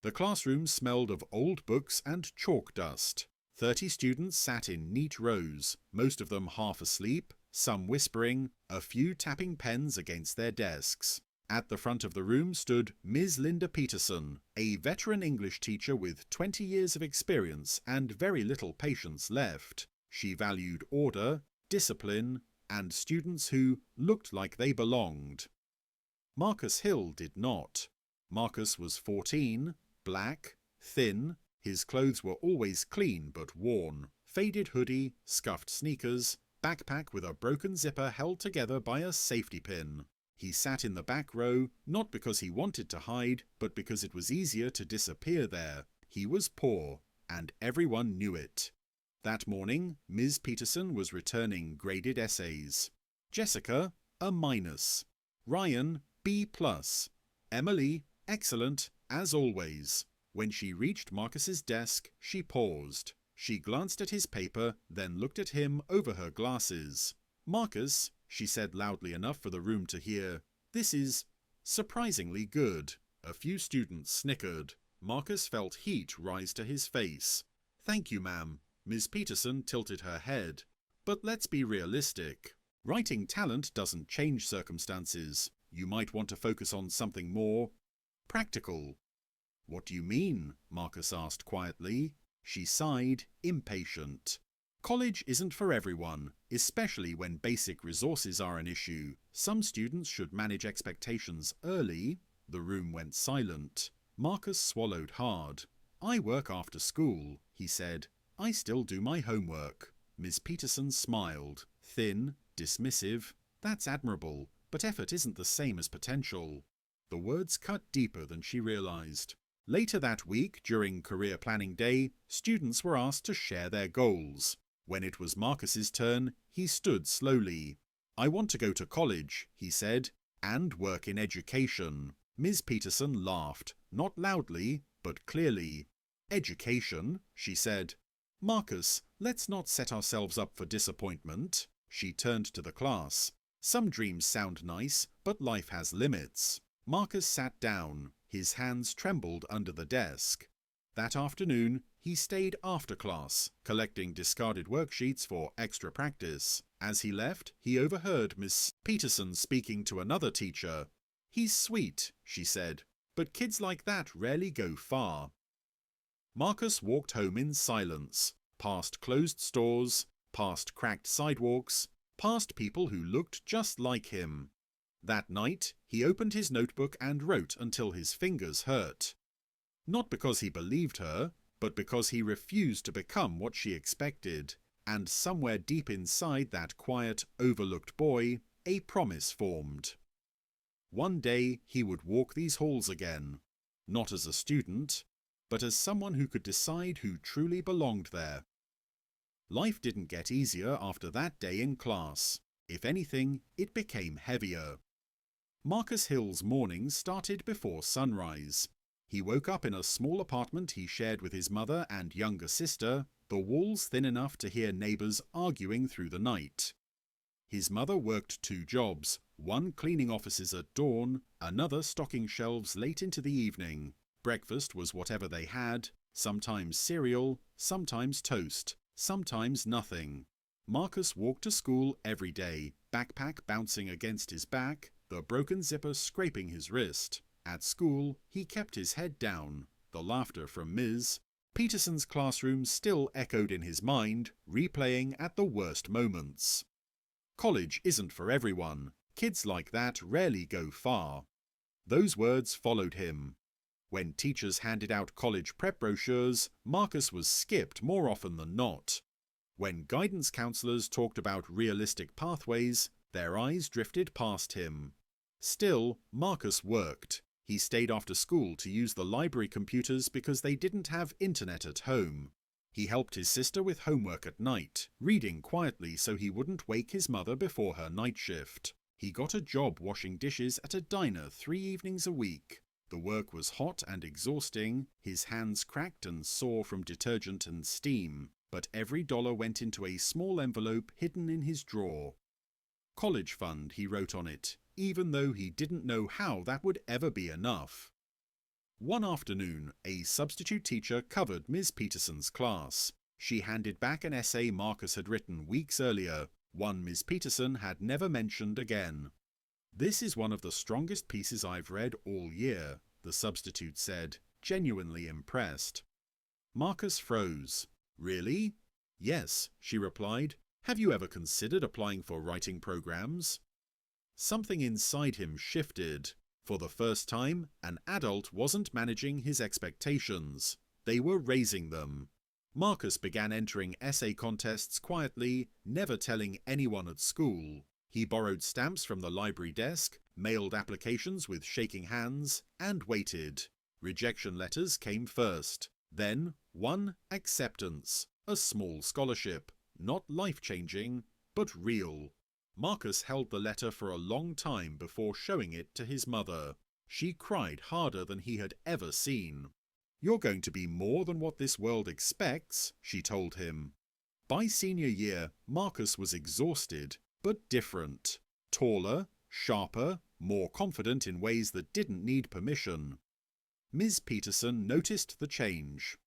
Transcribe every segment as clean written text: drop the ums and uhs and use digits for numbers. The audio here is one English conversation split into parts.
The classroom smelled of old books and chalk dust. 30 students sat in neat rows, most of them half asleep, some whispering, a few tapping pens against their desks. At the front of the room stood Ms. Linda Peterson, a veteran English teacher with 20 years of experience and very little patience left. She valued order, discipline, and students who looked like they belonged. Marcus Hill did not. Marcus was 14, black, thin, his clothes were always clean but worn, faded hoodie, scuffed sneakers, backpack with a broken zipper held together by a safety pin. He sat in the back row, not because he wanted to hide, but because it was easier to disappear there. He was poor, and everyone knew it. That morning, Ms. Peterson was returning graded essays. Jessica, a minus. Ryan, B+. Emily, excellent, as always. When she reached Marcus's desk, she paused. She glanced at his paper, then looked at him over her glasses. "Marcus," she said loudly enough for the room to hear, "this is surprisingly good." A few students snickered. Marcus felt heat rise to his face. "Thank you, ma'am." Ms. Peterson tilted her head. "But let's be realistic. Writing talent doesn't change circumstances. You might want to focus on something more practical." "What do you mean?" Marcus asked quietly. She sighed, impatient. "College isn't for everyone, especially when basic resources are an issue. Some students should manage expectations early." The room went silent. Marcus swallowed hard. "I work after school," he said. "I still do my homework." Ms. Peterson smiled, thin, dismissive. "That's admirable, but effort isn't the same as potential." The words cut deeper than she realized. Later that week, during Career Planning Day, students were asked to share their goals. When it was Marcus's turn, he stood slowly. "I want to go to college," he said, "and work in education." Ms. Peterson laughed, not loudly, but clearly. "Education," she said. "Marcus, let's not set ourselves up for disappointment." She turned to the class. "Some dreams sound nice, but life has limits." Marcus sat down. His hands trembled under the desk. That afternoon, he stayed after class, collecting discarded worksheets for extra practice. As he left, he overheard Miss Peterson speaking to another teacher. "He's sweet," she said, "but kids like that rarely go far." Marcus walked home in silence, past closed stores, past cracked sidewalks, past people who looked just like him. That night, he opened his notebook and wrote until his fingers hurt. Not because he believed her, but because he refused to become what she expected. And somewhere deep inside that quiet, overlooked boy, a promise formed. One day he would walk these halls again, not as a student, but as someone who could decide who truly belonged there. Life didn't get easier after that day in class. If anything, it became heavier. Marcus Hill's mornings started before sunrise. He woke up in a small apartment he shared with his mother and younger sister, the walls thin enough to hear neighbors arguing through the night. His mother worked 2 jobs, one cleaning offices at dawn, another stocking shelves late into the evening. Breakfast was whatever they had, sometimes cereal, sometimes toast, sometimes nothing. Marcus walked to school every day, backpack bouncing against his back, the broken zipper scraping his wrist. At school, he kept his head down. The laughter from Ms. Peterson's classroom still echoed in his mind, replaying at the worst moments. College isn't for everyone. Kids like that rarely go far. Those words followed him. When teachers handed out college prep brochures, Marcus was skipped more often than not. When guidance counselors talked about realistic pathways, their eyes drifted past him. Still, Marcus worked. He stayed after school to use the library computers because they didn't have internet at home. He helped his sister with homework at night, reading quietly so he wouldn't wake his mother before her night shift. He got a job washing dishes at a diner 3 evenings a week. The work was hot and exhausting, his hands cracked and sore from detergent and steam, but every dollar went into a small envelope hidden in his drawer. College fund, he wrote on it, even though he didn't know how that would ever be enough. One afternoon, a substitute teacher covered Ms. Peterson's class. She handed back an essay Marcus had written weeks earlier, one Ms. Peterson had never mentioned again. "This is one of the strongest pieces I've read all year," the substitute said, genuinely impressed. Marcus froze. "Really?" "Yes," she replied. "Have you ever considered applying for writing programs?" Something inside him shifted. For the first time, an adult wasn't managing his expectations. They were raising them. Marcus began entering essay contests quietly, never telling anyone at school. He borrowed stamps from the library desk, mailed applications with shaking hands, and waited. Rejection letters came first. Then, one acceptance, a small scholarship, not life-changing, but real. Marcus held the letter for a long time before showing it to his mother. She cried harder than he had ever seen. "You're going to be more than what this world expects," she told him. By senior year, Marcus was exhausted, but different. Taller, sharper, more confident in ways that didn't need permission. Ms. Peterson noticed the change.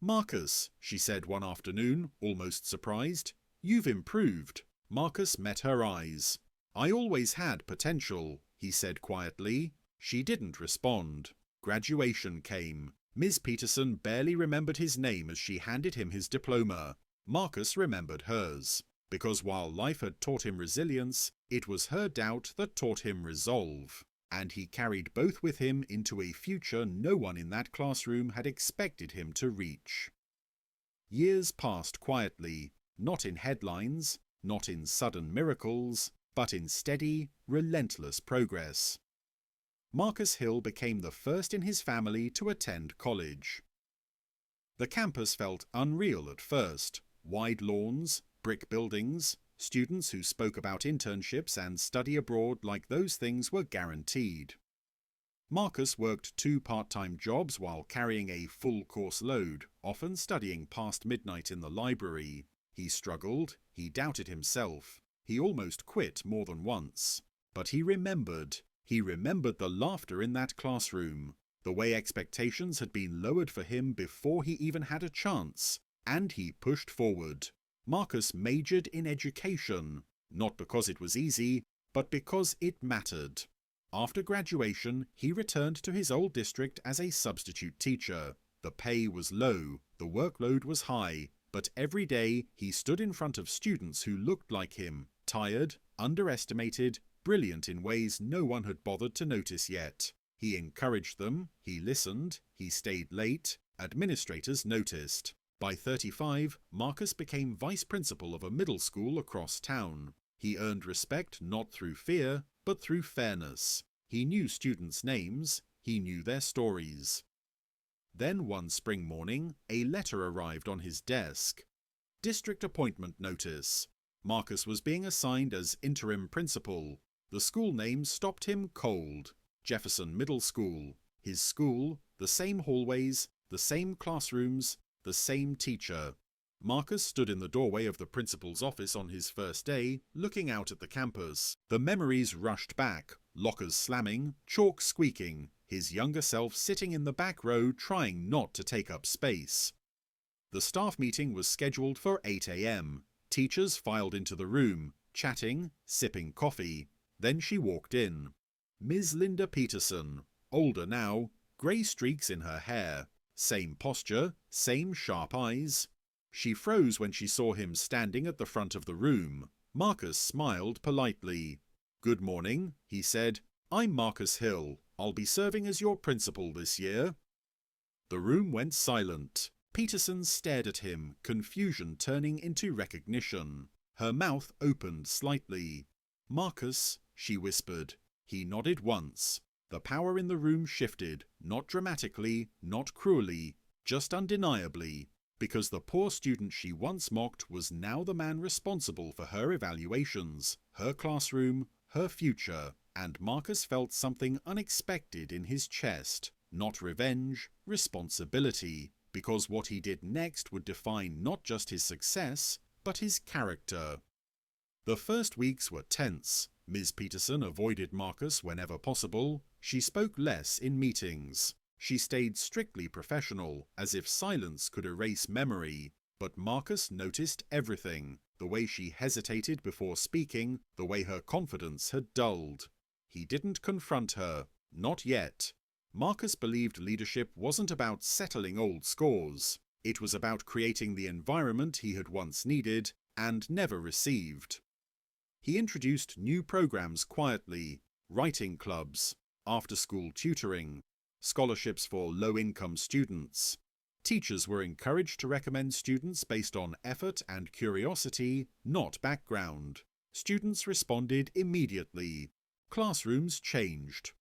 "Marcus," she said one afternoon, almost surprised, "you've improved." Marcus met her eyes. "I always had potential," he said quietly. She didn't respond. Graduation came. Ms. Peterson barely remembered his name as she handed him his diploma. Marcus remembered hers. Because while life had taught him resilience, it was her doubt that taught him resolve. And he carried both with him into a future no one in that classroom had expected him to reach. Years passed quietly, not in headlines, not in sudden miracles, but in steady, relentless progress. Marcus Hill became the first in his family to attend college. The campus felt unreal at first. Wide lawns, brick buildings, students who spoke about internships and study abroad like those things were guaranteed. Marcus worked 2 part-time jobs while carrying a full course load, often studying past midnight in the library. He struggled, he doubted himself, he almost quit more than once. But he remembered the laughter in that classroom, the way expectations had been lowered for him before he even had a chance, and he pushed forward. Marcus majored in education, not because it was easy, but because it mattered. After graduation, he returned to his old district as a substitute teacher. The pay was low, the workload was high, but every day he stood in front of students who looked like him, tired, underestimated, brilliant in ways no one had bothered to notice yet. He encouraged them, he listened, he stayed late, administrators noticed. By 35, Marcus became vice principal of a middle school across town. He earned respect not through fear, but through fairness. He knew students' names, he knew their stories. Then one spring morning, a letter arrived on his desk. District appointment notice. Marcus was being assigned as interim principal. The school name stopped him cold. Jefferson Middle School. His school, the same hallways, the same classrooms, the same teacher. Marcus stood in the doorway of the principal's office on his first day, looking out at the campus. The memories rushed back, lockers slamming, chalk squeaking, his younger self sitting in the back row trying not to take up space. The staff meeting was scheduled for 8 a.m. Teachers filed into the room, chatting, sipping coffee. Then she walked in. Ms. Linda Peterson, older now, grey streaks in her hair. Same posture, same sharp eyes. She froze when she saw him standing at the front of the room. Marcus smiled politely. "Good morning," he said. "I'm Marcus Hill. I'll be serving as your principal this year." The room went silent. Peterson stared at him, confusion turning into recognition. Her mouth opened slightly. "Marcus," she whispered. He nodded once. The power in the room shifted, not dramatically, not cruelly, just undeniably, because the poor student she once mocked was now the man responsible for her evaluations, her classroom, her future, and Marcus felt something unexpected in his chest, not revenge, responsibility, because what he did next would define not just his success, but his character. The first weeks were tense. Ms. Peterson avoided Marcus whenever possible. She spoke less in meetings. She stayed strictly professional, as if silence could erase memory. But Marcus noticed everything, the way she hesitated before speaking, the way her confidence had dulled. He didn't confront her, not yet. Marcus believed leadership wasn't about settling old scores. It was about creating the environment he had once needed and never received. He introduced new programs quietly: writing clubs, after-school tutoring, scholarships for low-income students. Teachers were encouraged to recommend students based on effort and curiosity, not background. Students responded immediately. Classrooms changed.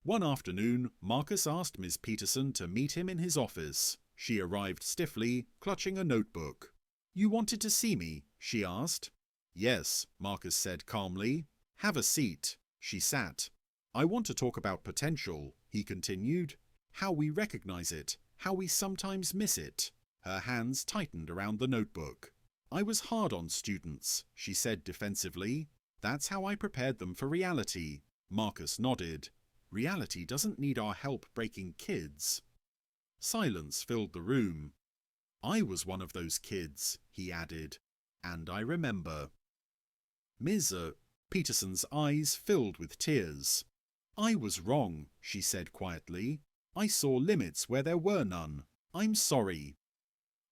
One afternoon, Marcus asked Ms. Peterson to meet him in his office. She arrived stiffly, clutching a notebook. "You wanted to see me?" she asked. "Yes," Marcus said calmly. "Have a seat." She sat. "I want to talk about potential," he continued. "How we recognize it, how we sometimes miss it." Her hands tightened around the notebook. "I was hard on students," she said defensively. "That's how I prepared them for reality." Marcus nodded. "Reality doesn't need our help breaking kids." Silence filled the room. "I was one of those kids," he added, "and I remember." Ms. Peterson's eyes filled with tears. "I was wrong," she said quietly. "I saw limits where there were none. I'm sorry."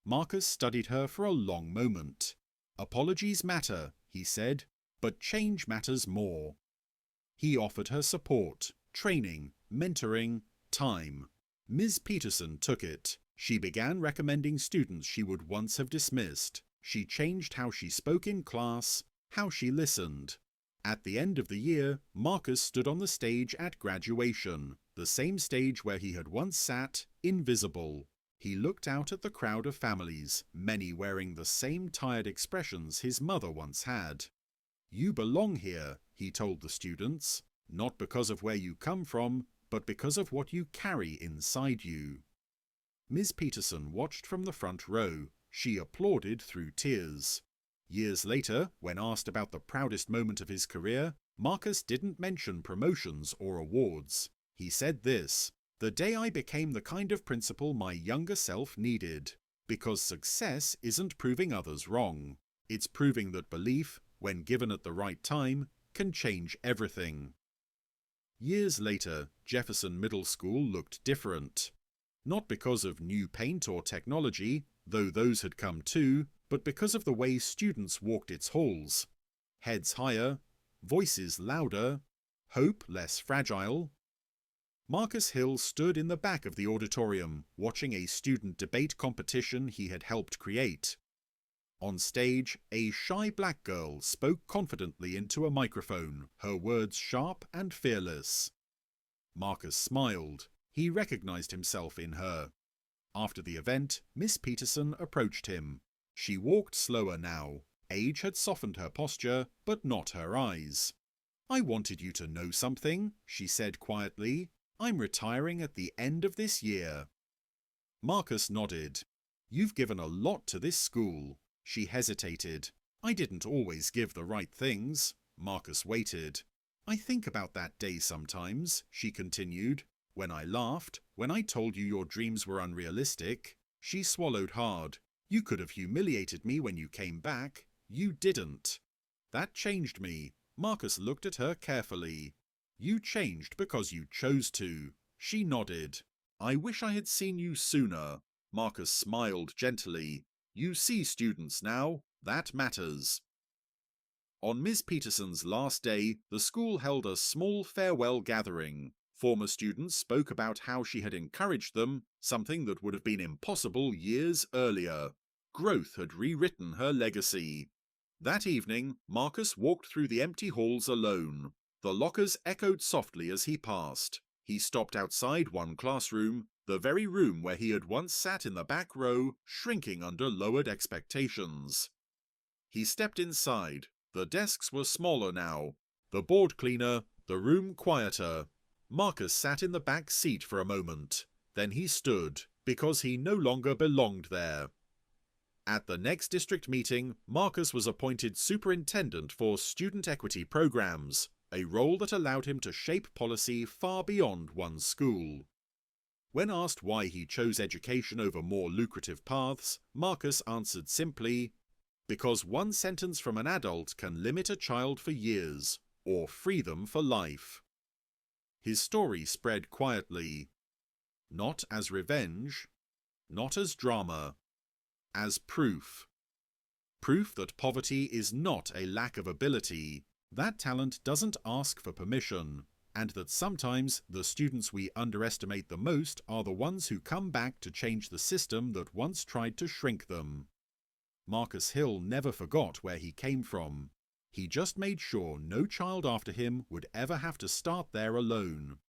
Marcus studied her for a long moment. "Apologies matter," he said, "but change matters more." He offered her support, training, mentoring, time. Ms. Peterson took it. She began recommending students she would once have dismissed. She changed how she spoke in class, how she listened. At the end of the year, Marcus stood on the stage at graduation, the same stage where he had once sat, invisible. He looked out at the crowd of families, many wearing the same tired expressions his mother once had. "You belong here," he told the students, "not because of where you come from, but because of what you carry inside you." Ms. Peterson watched from the front row. She applauded through tears. Years later, when asked about the proudest moment of his career, Marcus didn't mention promotions or awards. He said this: "The day I became the kind of principal my younger self needed. Because success isn't proving others wrong. It's proving that belief, when given at the right time, can change everything." Years later, Jefferson Middle School looked different. Not because of new paint or technology, though those had come too, but because of the way students walked its halls. Heads higher, voices louder, hope less fragile. Marcus Hill stood in the back of the auditorium, watching a student debate competition he had helped create. On stage, a shy black girl spoke confidently into a microphone, her words sharp and fearless. Marcus smiled. He recognized himself in her. After the event, Miss Peterson approached him. She walked slower now. Age had softened her posture, but not her eyes. "I wanted you to know something," she said quietly. "I'm retiring at the end of this year." Marcus nodded. "You've given a lot to this school." She hesitated. "I didn't always give the right things." Marcus waited. "I think about that day sometimes," she continued. "When I laughed, when I told you your dreams were unrealistic." She swallowed hard. "You could have humiliated me when you came back. You didn't." "That changed me." Marcus looked at her carefully. "You changed because you chose to." She nodded. "I wish I had seen you sooner." Marcus smiled gently. "You see students now. That matters." On Ms. Peterson's last day, the school held a small farewell gathering. Former students spoke about how she had encouraged them, something that would have been impossible years earlier. Growth had rewritten her legacy. That evening, Marcus walked through the empty halls alone. The lockers echoed softly as he passed. He stopped outside one classroom, the very room where he had once sat in the back row, shrinking under lowered expectations. He stepped inside. The desks were smaller now, the board cleaner, the room quieter. Marcus sat in the back seat for a moment. Then he stood, because he no longer belonged there. At the next district meeting, Marcus was appointed superintendent for student equity programs, a role that allowed him to shape policy far beyond one school. When asked why he chose education over more lucrative paths, Marcus answered simply, "Because one sentence from an adult can limit a child for years, or free them for life." His story spread quietly. Not as revenge, not as drama, as proof. Proof that poverty is not a lack of ability, that talent doesn't ask for permission, and that sometimes the students we underestimate the most are the ones who come back to change the system that once tried to shrink them. Marcus Hill never forgot where he came from. He just made sure no child after him would ever have to start there alone.